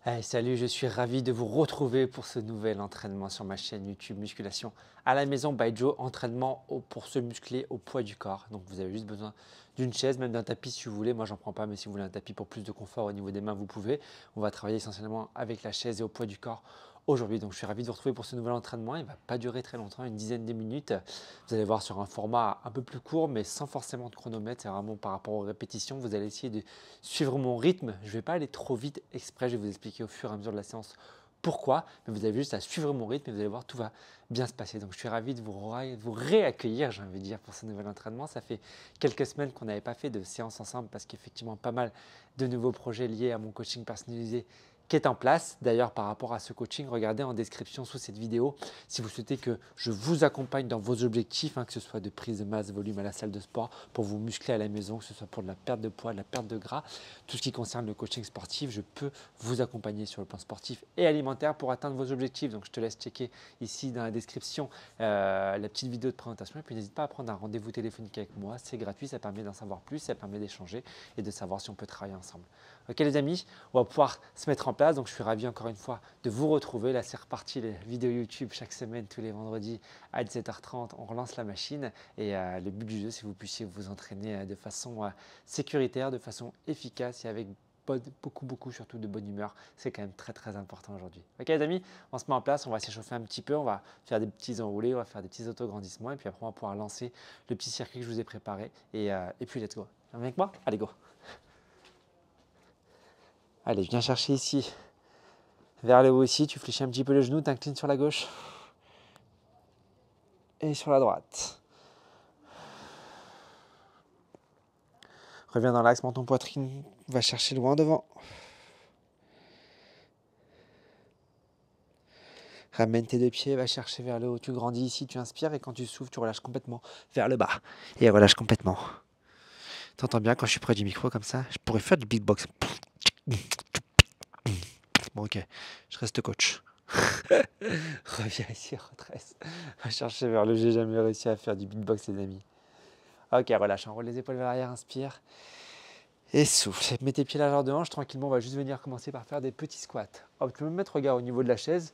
Hey, salut, je suis ravi de vous retrouver pour ce nouvel entraînement sur ma chaîne YouTube Musculation à la maison by Joe, entraînement pour se muscler au poids du corps. Donc vous avez juste besoin d'une chaise, même d'un tapis si vous voulez. Moi j'en prends pas, mais si vous voulez un tapis pour plus de confort au niveau des mains, vous pouvez. On va travailler essentiellement avec la chaise et au poids du corps aujourd'hui. Donc je suis ravi de vous retrouver pour ce nouvel entraînement. Il ne va pas durer très longtemps, une dizaine de minutes. Vous allez voir sur un format un peu plus court, mais sans forcément de chronomètre. C'est vraiment par rapport aux répétitions. Vous allez essayer de suivre mon rythme. Je ne vais pas aller trop vite exprès. Je vais vous expliquer au fur et à mesure de la séance pourquoi. Mais vous avez juste à suivre mon rythme et vous allez voir, tout va bien se passer. Donc je suis ravi de vous réaccueillir, j'ai envie de dire, pour ce nouvel entraînement. Ça fait quelques semaines qu'on n'avait pas fait de séance ensemble parce qu'effectivement, pas mal de nouveaux projets liés à mon coaching personnalisé qui est en place. D'ailleurs, par rapport à ce coaching, regardez en description sous cette vidéo si vous souhaitez que je vous accompagne dans vos objectifs, que ce soit de prise de masse, volume à la salle de sport, pour vous muscler à la maison, que ce soit pour de la perte de poids, de la perte de gras, tout ce qui concerne le coaching sportif, je peux vous accompagner sur le plan sportif et alimentaire pour atteindre vos objectifs. Donc, je te laisse checker ici dans la description la petite vidéo de présentation et puis n'hésite pas à prendre un rendez-vous téléphonique avec moi, c'est gratuit, ça permet d'en savoir plus, ça permet d'échanger et de savoir si on peut travailler ensemble. Ok les amis, on va pouvoir se mettre en place. Donc je suis ravi encore une fois de vous retrouver. Là c'est reparti les vidéos YouTube chaque semaine, tous les vendredis à 17h30. On relance la machine et le but du jeu c'est que vous puissiez vous entraîner de façon sécuritaire, de façon efficace et avec beaucoup surtout de bonne humeur. C'est quand même très important aujourd'hui. Ok les amis, on se met en place, on va s'échauffer un petit peu, on va faire des petits enroulés, on va faire des petits autograndissements et puis après on va pouvoir lancer le petit circuit que je vous ai préparé et puis let's go. Viens avec moi? Allez go. Allez, viens chercher ici, vers le haut ici, tu fléchis un petit peu le genou, t'inclines sur la gauche et sur la droite. Reviens dans l'axe, menton poitrine, va chercher loin devant. Ramène tes deux pieds, va chercher vers le haut, tu grandis ici, tu inspires et quand tu souffles, tu relâches complètement vers le bas et relâche complètement. T'entends bien quand je suis près du micro comme ça? Je pourrais faire du beatbox. Bon ok, je reste coach. Reviens ici, retresse. Va chercher vers le G, j'ai jamais réussi à faire du beatbox les amis. Ok, relâche, enroule les épaules vers l'arrière, inspire. Et souffle. Mets tes pieds largeur de hanche, tranquillement, on va juste venir commencer par faire des petits squats. Hop, tu peux me mettre, regarde, au niveau de la chaise.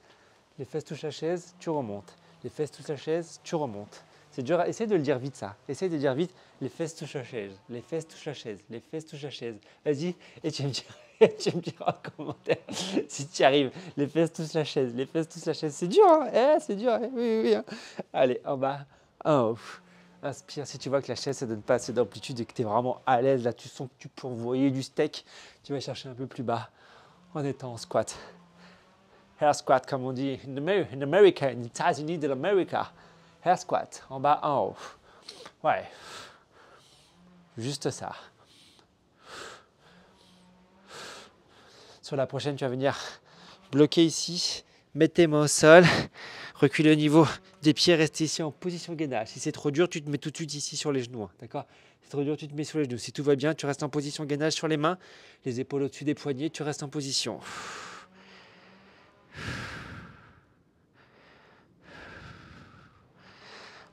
Les fesses touchent la chaise, tu remontes. Les fesses touchent la chaise, tu remontes. C'est dur, essaie de le dire vite ça. Essaie de dire vite, les fesses touchent la chaise, les fesses touchent la chaise, les fesses touchent la chaise. Vas-y, et tu vas me dire, tu me diras en commentaire si tu y arrives. Les fesses touchent la chaise, les fesses touchent la chaise. C'est dur, hein? C'est dur, hein? Oui. Allez, en bas, en haut. Inspire, si tu vois que la chaise ne donne pas assez d'amplitude et que tu es vraiment à l'aise, là tu sens que tu peux envoyer du steak, tu vas chercher un peu plus bas en étant en squat. Hair squat comme on dit in America, in États-Unis de l'Amérique. Hair squat, en bas, en haut. Ouais, juste ça. Sur la prochaine, tu vas venir bloquer ici, mettre tes mains au sol, reculer au niveau des pieds, rester ici en position gainage. Si c'est trop dur, tu te mets tout de suite ici sur les genoux. Hein, d'accord? Si c'est trop dur, tu te mets sur les genoux. Si tout va bien, tu restes en position gainage sur les mains, les épaules au-dessus des poignets, tu restes en position.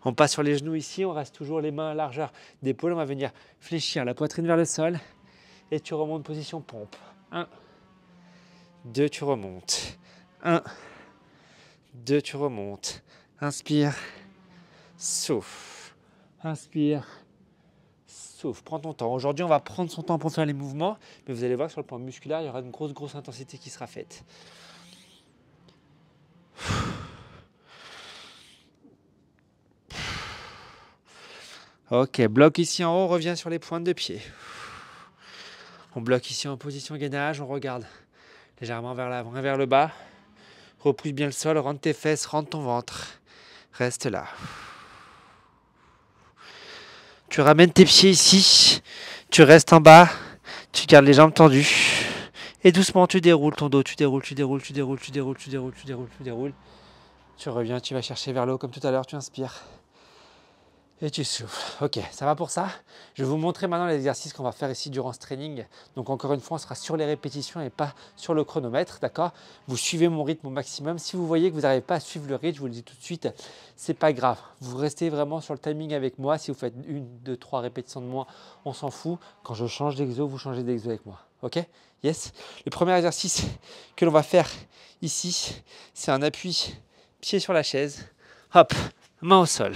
On passe sur les genoux ici, on reste toujours les mains à largeur d'épaule. On va venir fléchir la poitrine vers le sol et tu remontes position pompe. 1, 2, tu remontes. 1, 2, tu remontes. Inspire, souffle. Inspire, souffle. Prends ton temps. Aujourd'hui, on va prendre son temps pour faire les mouvements, mais vous allez voir que sur le plan musculaire, il y aura une grosse intensité qui sera faite. Ok, bloc ici en haut, on revient sur les pointes de pied. On bloque ici en position gainage, on regarde légèrement vers l'avant et vers le bas. Repousse bien le sol, rentre tes fesses, rentre ton ventre. Reste là. Tu ramènes tes pieds ici, tu restes en bas, tu gardes les jambes tendues. Et doucement, tu déroules ton dos, tu déroules. Tu reviens, tu vas chercher vers le haut comme tout à l'heure, tu inspires. Et tu souffles. Ok, ça va pour ça. Je vais vous montrer maintenant les exercices qu'on va faire ici durant ce training. Donc encore une fois, on sera sur les répétitions et pas sur le chronomètre, d'accord? Vous suivez mon rythme au maximum. Si vous voyez que vous n'arrivez pas à suivre le rythme, je vous le dis tout de suite, c'est pas grave. Vous restez vraiment sur le timing avec moi. Si vous faites 1, 2, 3 répétitions de moins, on s'en fout. Quand je change d'exo, vous changez d'exo avec moi. Ok? Yes? Le premier exercice que l'on va faire ici, c'est un appui pied sur la chaise. Hop, main au sol.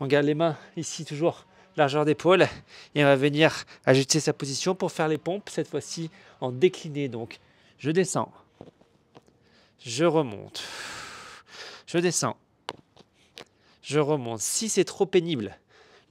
On garde les mains ici toujours largeur d'épaule et on va venir ajuster sa position pour faire les pompes, cette fois-ci en décliné. Donc je descends, je remonte, je descends, je remonte. Si c'est trop pénible,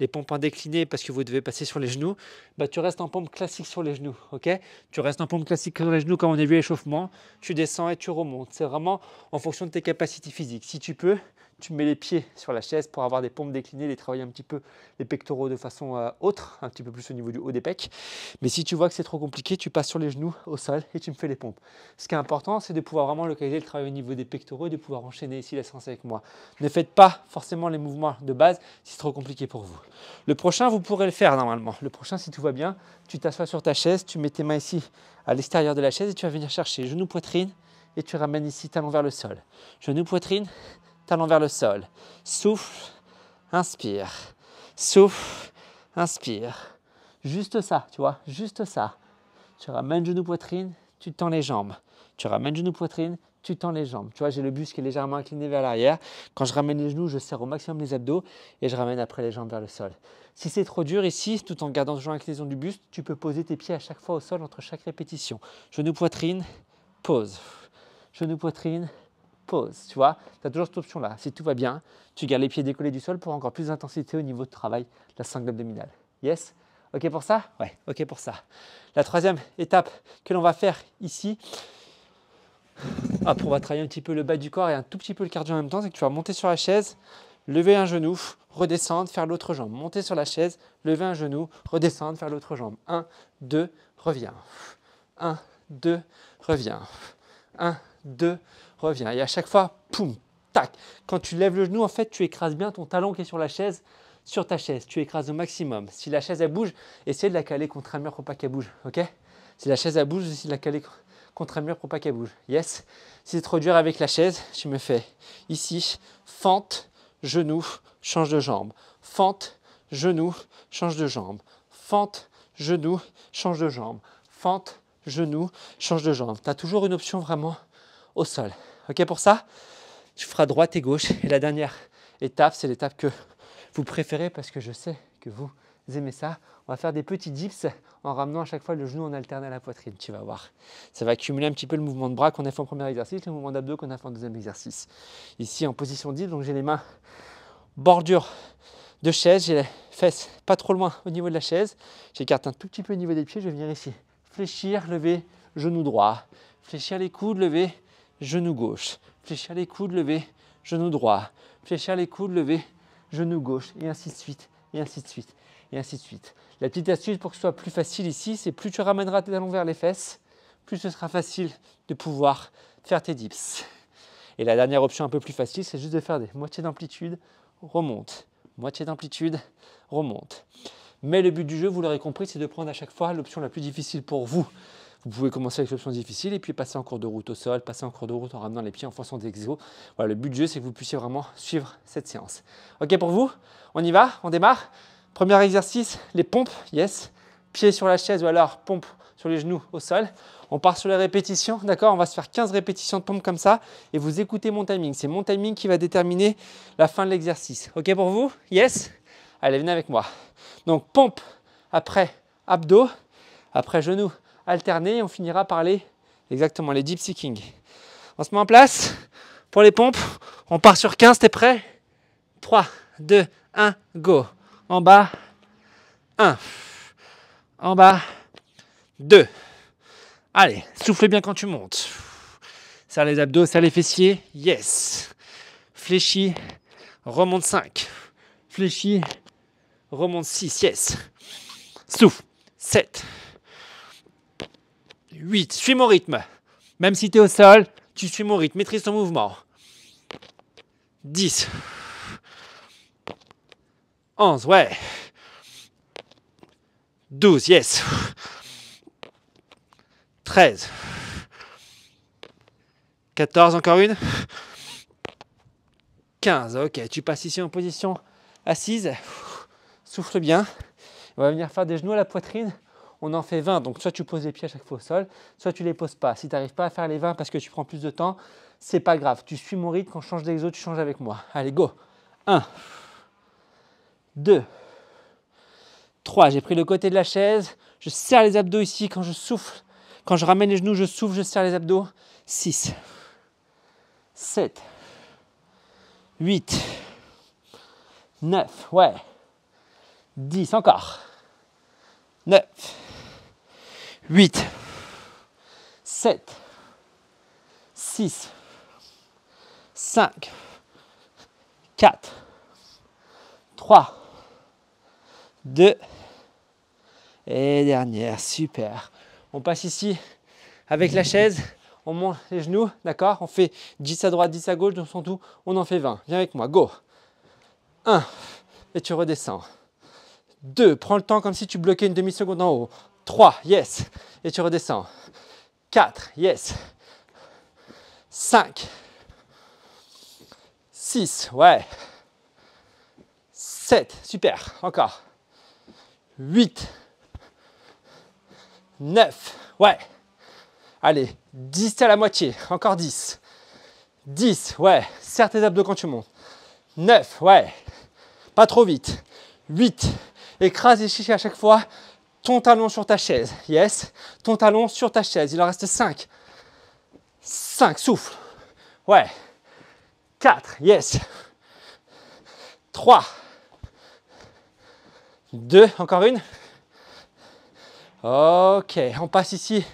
les pompes en décliné parce que vous devez passer sur les genoux, bah, tu restes en pompe classique sur les genoux. Okay, tu restes en pompe classique sur les genoux comme on a vu l'échauffement, tu descends et tu remontes. C'est vraiment en fonction de tes capacités physiques. Si tu peux, tu mets les pieds sur la chaise pour avoir des pompes déclinées, les travailler un petit peu les pectoraux de façon autre, un petit peu plus au niveau du haut des pecs. Mais si tu vois que c'est trop compliqué, tu passes sur les genoux au sol et tu me fais les pompes. Ce qui est important, c'est de pouvoir vraiment localiser le travail au niveau des pectoraux et de pouvoir enchaîner ici la séance avec moi. Ne faites pas forcément les mouvements de base si c'est trop compliqué pour vous. Le prochain, vous pourrez le faire normalement. Le prochain, si tout va bien, tu t'assois sur ta chaise, tu mets tes mains ici à l'extérieur de la chaise et tu vas venir chercher genou poitrine et tu ramènes ici talon vers le sol. Genou poitrine, talon vers le sol. Souffle, inspire. Souffle, inspire. Juste ça, tu vois, juste ça. Tu ramènes genou poitrine, tu tends les jambes. Tu ramènes genou poitrine, tu tends les jambes. Tu vois, j'ai le buste qui est légèrement incliné vers l'arrière. Quand je ramène les genoux, je serre au maximum les abdos et je ramène après les jambes vers le sol. Si c'est trop dur ici, tout en gardant toujours l'inclinaison du buste, tu peux poser tes pieds à chaque fois au sol entre chaque répétition. Genou poitrine, pause. Genou poitrine, pause. Tu vois, tu as toujours cette option-là. Si tout va bien, tu gardes les pieds décollés du sol pour encore plus d'intensité au niveau de travail de la sangle abdominale. Yes? OK pour ça? Ouais, OK pour ça. La troisième étape que l'on va faire ici, hop, on va travailler un petit peu le bas du corps et un tout petit peu le cardio en même temps, c'est que tu vas monter sur la chaise, lever un genou, redescendre, faire l'autre jambe. Monter sur la chaise, lever un genou, redescendre, faire l'autre jambe. 1, 2, reviens. 1, 2, reviens. 1, 2, reviens. Et à chaque fois, poum, tac. Quand tu lèves le genou, en fait, tu écrases bien ton talon qui est sur la chaise, sur ta chaise. Tu écrases au maximum. Si la chaise elle bouge, essaie de la caler contre un mur pour pas qu'elle bouge. Ok? Si la chaise elle bouge, essaie de la caler contre un mur pour pas qu'elle bouge. Yes? Si c'est trop dur avec la chaise, tu me fais ici, fente, genou, change de jambe. Fente, genou, change de jambe. Fente, genou, change de jambe. Fente, genou, change de jambe. Tu as toujours une option vraiment au sol. OK pour ça? Tu feras droite et gauche. Et la dernière étape, c'est l'étape que vous préférez parce que je sais que vous aimez ça. On va faire des petits dips en ramenant à chaque fois le genou en alterne à la poitrine. Tu vas voir. Ça va accumuler un petit peu le mouvement de bras qu'on a fait en premier exercice, le mouvement d'abdos qu'on a fait en deuxième exercice. Ici en position dips, donc j'ai les mains bordure de chaise, j'ai les fesses pas trop loin au niveau de la chaise. J'écarte un tout petit peu au niveau des pieds, je vais venir ici. Fléchir, lever, genou droit. Fléchir les coudes, lever, genou gauche. Fléchir les coudes, lever, genou droit. Fléchir les coudes, lever, genou gauche. Et ainsi de suite, et ainsi de suite, et ainsi de suite. La petite astuce pour que ce soit plus facile ici, c'est plus tu ramèneras tes talons vers les fesses, plus ce sera facile de pouvoir faire tes dips. Et la dernière option un peu plus facile, c'est juste de faire des moitiés d'amplitude, remonte. Moitié d'amplitude, remonte. Mais le but du jeu, vous l'aurez compris, c'est de prendre à chaque fois l'option la plus difficile pour vous. Vous pouvez commencer avec l'option difficile et puis passer en cours de route au sol, passer en cours de route en ramenant les pieds en fonction des exos. Voilà, le but du jeu, c'est que vous puissiez vraiment suivre cette séance. OK pour vous? On y va? On démarre? Premier exercice, les pompes, yes. Pieds sur la chaise ou alors pompe sur les genoux au sol. On part sur les répétitions, d'accord? On va se faire 15 répétitions de pompes comme ça et vous écoutez mon timing. C'est mon timing qui va déterminer la fin de l'exercice. OK pour vous? Yes? Allez, venez avec moi. Donc, pompe, après abdos, après genoux alternés. On finira par exactement les deep seeking. On se met en place. Pour les pompes, on part sur 15. T'es prêt? 3, 2, 1, go. En bas, 1. En bas, 2. Allez, souffle bien quand tu montes. Serre les abdos, serre les fessiers. Yes. Fléchis, remonte 5. Fléchis, remonte 6. Yes. Souffle. 7. 8. Suis mon rythme. Même si tu es au sol, tu suis mon rythme. Maîtrise ton mouvement. 10. 11, ouais. 12, yes. 13. 14, encore une. 15, ok. Tu passes ici en position assise. Souffle bien. On va venir faire des genoux à la poitrine. On en fait 20. Donc, soit tu poses les pieds à chaque fois au sol, soit tu ne les poses pas. Si tu n'arrives pas à faire les 20 parce que tu prends plus de temps, c'est pas grave. Tu suis mon rythme. Quand je change d'exo, tu changes avec moi. Allez, go. 1, 2, 3. J'ai pris le côté de la chaise. Je serre les abdos ici quand je souffle. Quand je ramène les genoux, je souffle, je serre les abdos. 6, 7, 8, 9, ouais. 10, encore. 9, 8, 7, 6, 5, 4, 3, 2, et dernière, super. On passe ici avec la chaise, on monte les genoux, d'accord? On fait 10 à droite, 10 à gauche, dans son tout, on en fait 20. Viens avec moi, go. 1, et tu redescends. 2, prends le temps comme si tu bloquais une demi-seconde en haut. 3, yes, et tu redescends. 4, yes. 5, 6, ouais. 7, super, encore. 8, 9, ouais. Allez, 10, t'es à la moitié, encore 10. 10, ouais, serre tes abdos quand tu montes. 9, ouais, pas trop vite. 8, écrase les chichis à chaque fois. Ton talon sur ta chaise, yes. Ton talon sur ta chaise, il en reste 5. 5, souffle. Ouais. 4, yes. 3. 2, encore une. Ok, on passe ici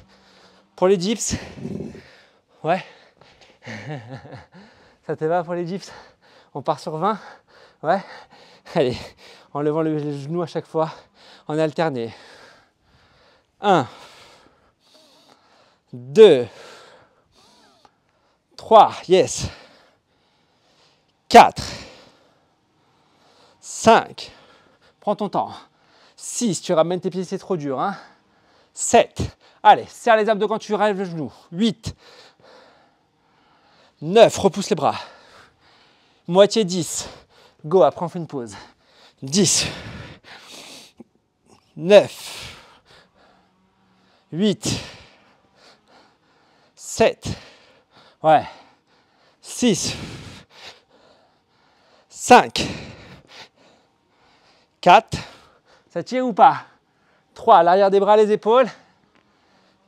pour les dips. Ouais. Ça te va pour les dips? On part sur 20. Ouais. Allez, en levant les genoux à chaque fois, en alterné. 1, 2, 3, yes. 4, 5, prends ton temps. 6, tu ramènes tes pieds, c'est trop dur. Hein. 7, allez, serre les abdos quand tu relèves le genou. 8, 9, repousse les bras. Moitié 10, go, après on fait une pause. 10, 9, 8, 7, ouais, 6, 5, 4, ça tire ou pas? 3, l'arrière des bras, les épaules.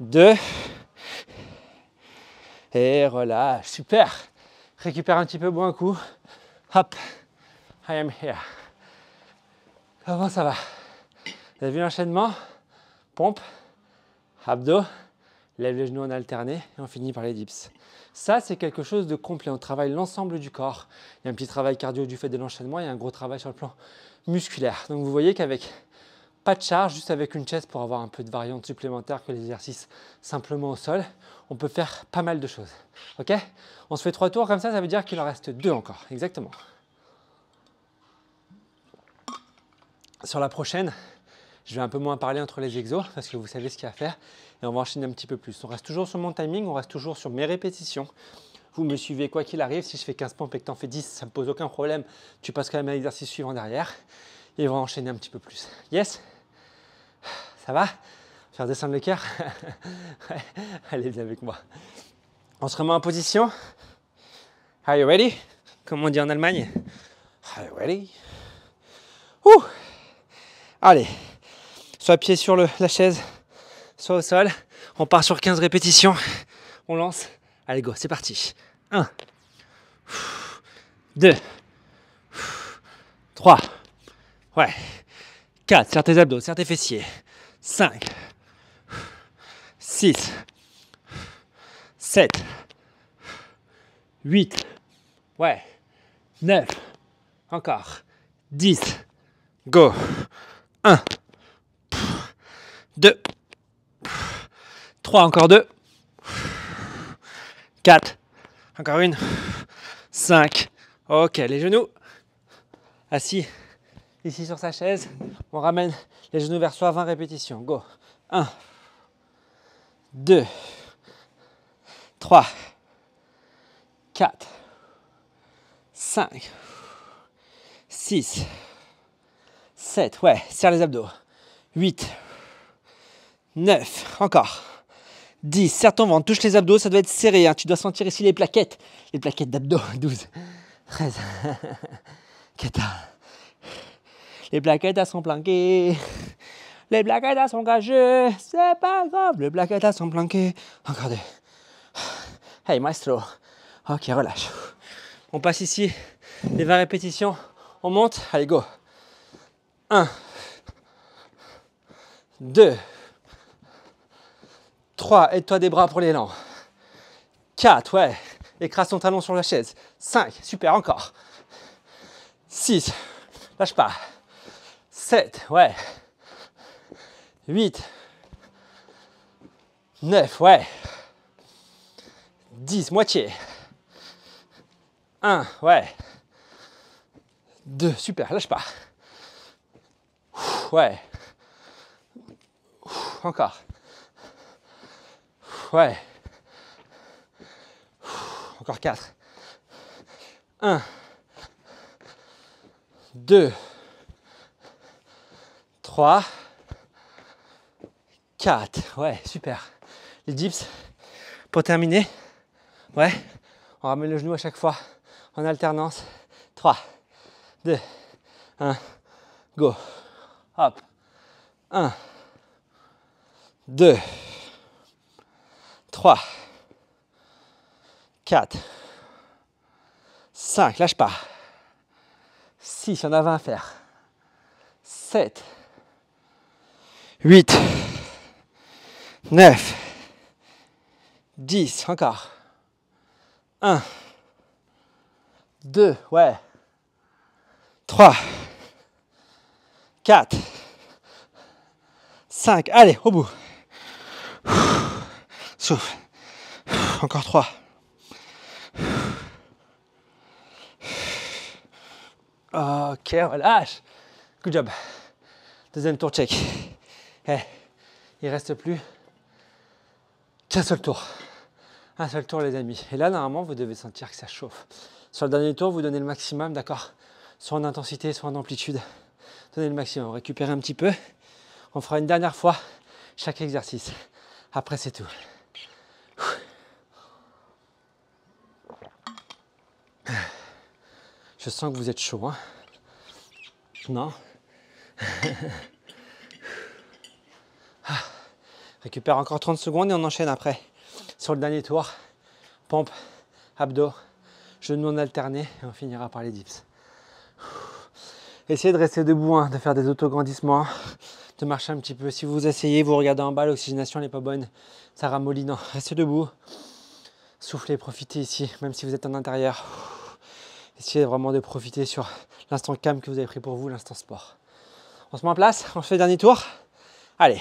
2, et relâche, super. Récupère un petit peu, bois un coup. Hop, I am here. Comment ça va? Vous avez vu l'enchaînement? Pompe, abdos, lève les genoux en alterné et on finit par les dips. Ça, c'est quelque chose de complet. On travaille l'ensemble du corps. Il y a un petit travail cardio du fait de l'enchaînement. Il y a un gros travail sur le plan musculaire. Donc, vous voyez qu'avec pas de charge, juste avec une chaise pour avoir un peu de variante supplémentaire que l'exercice simplement au sol, on peut faire pas mal de choses. Ok? On se fait 3 tours comme ça veut dire qu'il en reste 2 encore. Exactement. Sur la prochaine, je vais un peu moins parler entre les exos parce que vous savez ce qu'il y a à faire et on va enchaîner un petit peu plus. On reste toujours sur mon timing, on reste toujours sur mes répétitions. Vous me suivez quoi qu'il arrive. Si je fais 15 pompes et que tu en fais 10, ça ne me pose aucun problème. Tu passes quand même à l'exercice suivant derrière et on va enchaîner un petit peu plus. Yes? Ça va? Faire descendre le cœur? Allez, viens avec moi. On se remet en position. Are you ready? Comme on dit en Allemagne. Are you ready? Ouh! Allez, soit pied sur la chaise, soit au sol. On part sur 15 répétitions. On lance. Allez, go, c'est parti. 1, 2, 3, ouais. 4, serre tes abdos, serre tes fessiers. 5, 6, 7, 8, ouais. 9, encore. 10, go. 1, 2, 3, encore 2, 4, encore une, 5, ok, les genoux, assis, ici sur sa chaise. On ramène les genoux vers soi, 20 répétitions. Go. 1, 2, 3, 4, 5, 6, 7, ouais, serre les abdos. 8, 9, encore. 10, serre ton ventre, touche les abdos, ça doit être serré. Hein. Tu dois sentir ici les plaquettes d'abdos. 12, 13, 14. Les plaquettes, elles sont planquées. Les plaquettes, elles sont cachées. C'est pas grave, les plaquettes, elles sont planquées. Encore 2. Hey, maestro. Ok, relâche. On passe ici les 20 répétitions. On monte. Allez, go. 1, 2, 3. Aide-toi des bras pour l'élan. 4, ouais. Écrase ton talon sur la chaise. 5, super, encore. 6, lâche pas. 7, ouais. 8, 9, ouais. 10, moitié. 1, ouais. 2, super, lâche pas. Ouais. Encore. Ouais. Encore 4. 1, 2, 3, 4. Ouais, super. Les dips, pour terminer, ouais, on ramène le genou à chaque fois en alternance. 3, 2, 1, go. Hop. 1, 2, 3, 4, 5, lâche pas. 6, il y en a 20 à faire. 7, 8, 9, 10, encore. 1, 2, ouais. 3, 4, 5, allez, au bout. Souffle. Encore 3. Ok, relâche. Good job. Deuxième tour, check. Hey, il ne reste plus qu'un seul tour. Un seul tour, les amis. Et là, normalement, vous devez sentir que ça chauffe. Sur le dernier tour, vous donnez le maximum, d'accord? Soit en intensité, soit en amplitude. Donnez le maximum. Récupérez un petit peu. On fera une dernière fois chaque exercice. Après, c'est tout. Je sens que vous êtes chaud, hein? Non? Récupère encore 30 secondes et on enchaîne après. Sur le dernier tour, pompe, abdos, genoux en alterné et on finira par les dips. Essayez de rester debout, hein, de faire des autograndissements, de marcher un petit peu. Si vous essayez, vous regardez en bas, l'oxygénation n'est pas bonne, ça ramollit. Non, restez debout, soufflez, profitez ici, même si vous êtes en intérieur. Essayez vraiment de profiter sur l'instant calme que vous avez pris pour vous, l'instant sport. On se met en place, on fait le dernier tour. Allez.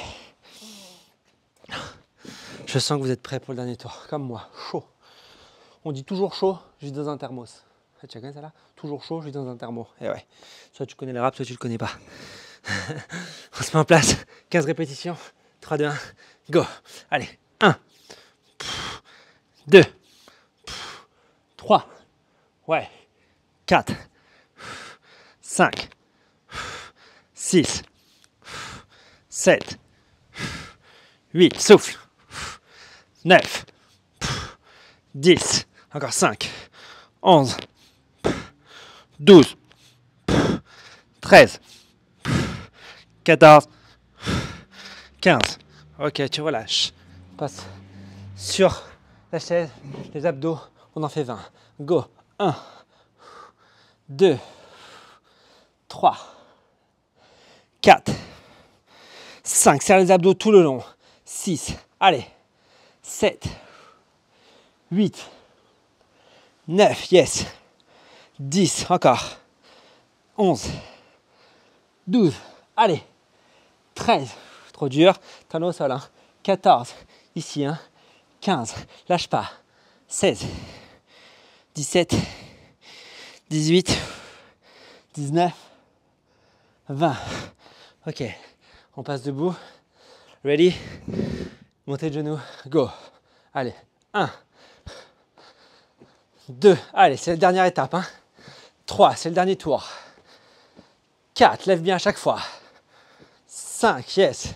Je sens que vous êtes prêts pour le dernier tour, comme moi, chaud. On dit toujours chaud, je vis dans un thermos. Tu connais ça là? Toujours chaud, je vis dans un thermos. Et ouais, soit tu connais le rap, soit tu le connais pas. On se met en place, 15 répétitions, 3, 2, 1, go. Allez, 1, 2, 3, ouais, 4, 5, 6, 7, 8, souffle. 9, 10, encore 5, 11, 12, 13, 14, 15. Ok, tu relâches. Passe sur la chaise, les abdos, on en fait 20. Go. 1, 2, 3, 4, 5. Serre les abdos tout le long. 6, allez. 7, 8, 9, yes. 10, encore. 11, 12, allez. 13, trop dur. Talon au sol, hein. 14, ici, hein. 15, lâche pas. 16, 17, 18, 19, 20. Ok, on passe debout. Ready? Montez de genoux, go. Allez, 1, 2, allez, c'est la dernière étape. 3, c'est le dernier tour. 4, lève bien à chaque fois. 5, yes.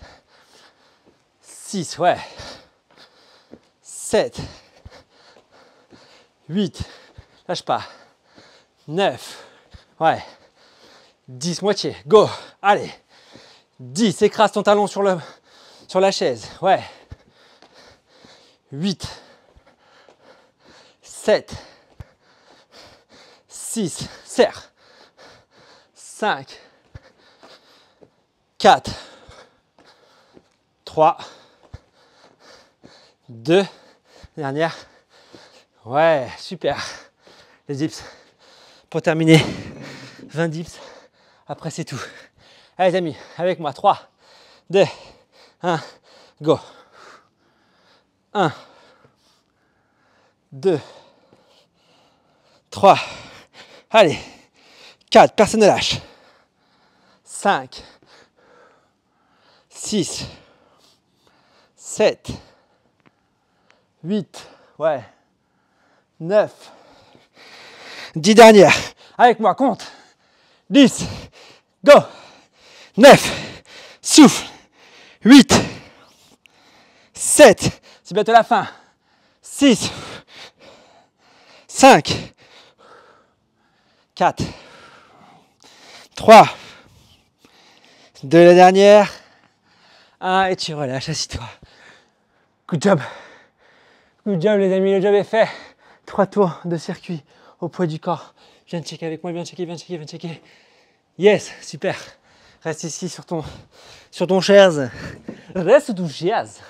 6, ouais. 7, 8, lâche pas. 9, ouais. 10, moitié, go. Allez. 10, écrase ton talon sur la chaise, ouais. 8, 7, 6, serre. 5, 4, 3, 2, dernière. Ouais, super. Les dips. Pour terminer, 20 dips. Après, c'est tout. Allez, les amis, avec moi. 3, 2, 1, go. 1, 2, 3, allez, 4, personne ne lâche. 5, 6, 7, 8, ouais, 9, 10 dernières. Avec moi, compte. 10, go. 9, souffle. 8, 7, c'est bientôt la fin. 6, 5, 4, 3, 2, la dernière. 1, et tu relâches, assis-toi. Good job. Good job les amis, le job est fait. 3 tours de circuit au poids du corps. Viens checker avec moi, viens checker. Yes, super. Reste ici sur ton chaise. Reste sur ton chaise.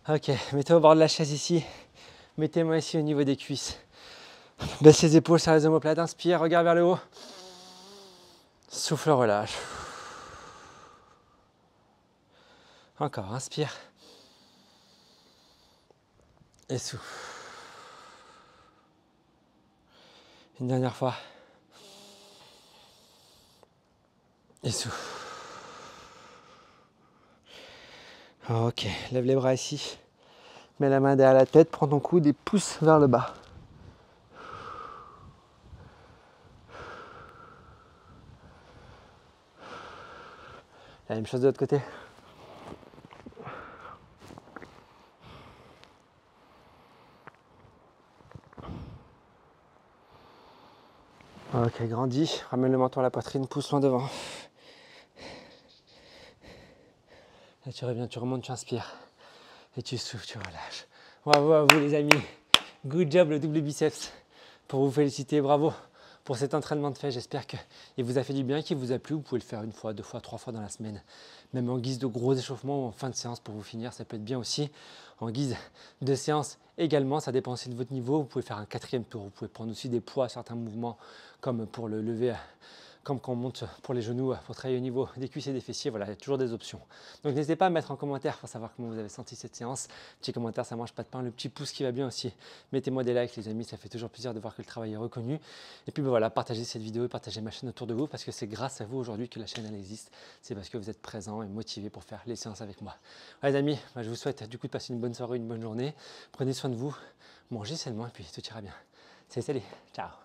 Ok, mettez au bord de la chaise ici. Mettez-moi ici au niveau des cuisses. Baisse les épaules sur les omoplates. Inspire, regarde vers le haut. Souffle, relâche. Encore, inspire. Et souffle. Une dernière fois. Et souffle. Ok, lève les bras ici. Mets la main derrière la tête, prends ton coude et pousse vers le bas. La même chose de l'autre côté. Ok, grandis, ramène le menton à la poitrine, pousse loin devant. Là tu reviens, tu remontes, tu inspires. Et tu souffles, tu relâches. Bravo à vous les amis. Good job le double biceps. Pour vous féliciter, bravo pour cet entraînement de fait. J'espère qu'il vous a fait du bien, qu'il vous a plu. Vous pouvez le faire 1 fois, 2 fois, 3 fois dans la semaine. Même en guise de gros échauffement ou en fin de séance pour vous finir, ça peut être bien aussi. En guise de séance également, ça dépend aussi de votre niveau. Vous pouvez faire un 4e tour. Vous pouvez prendre aussi des poids à certains mouvements comme pour le lever, comme quand on monte pour les genoux, pour travailler au niveau des cuisses et des fessiers. Voilà, il y a toujours des options. Donc n'hésitez pas à mettre en commentaire pour savoir comment vous avez senti cette séance. Petit commentaire, ça mange pas de pain. Le petit pouce qui va bien aussi. Mettez-moi des likes les amis, ça fait toujours plaisir de voir que le travail est reconnu. Et puis voilà, partagez cette vidéo et partagez ma chaîne autour de vous parce que c'est grâce à vous aujourd'hui que la chaîne elle existe. C'est parce que vous êtes présents et motivés pour faire les séances avec moi. Ouais, les amis, je vous souhaite du coup de passer une bonne soirée, une bonne journée. Prenez soin de vous, mangez sainement et puis tout ira bien. Salut, ciao.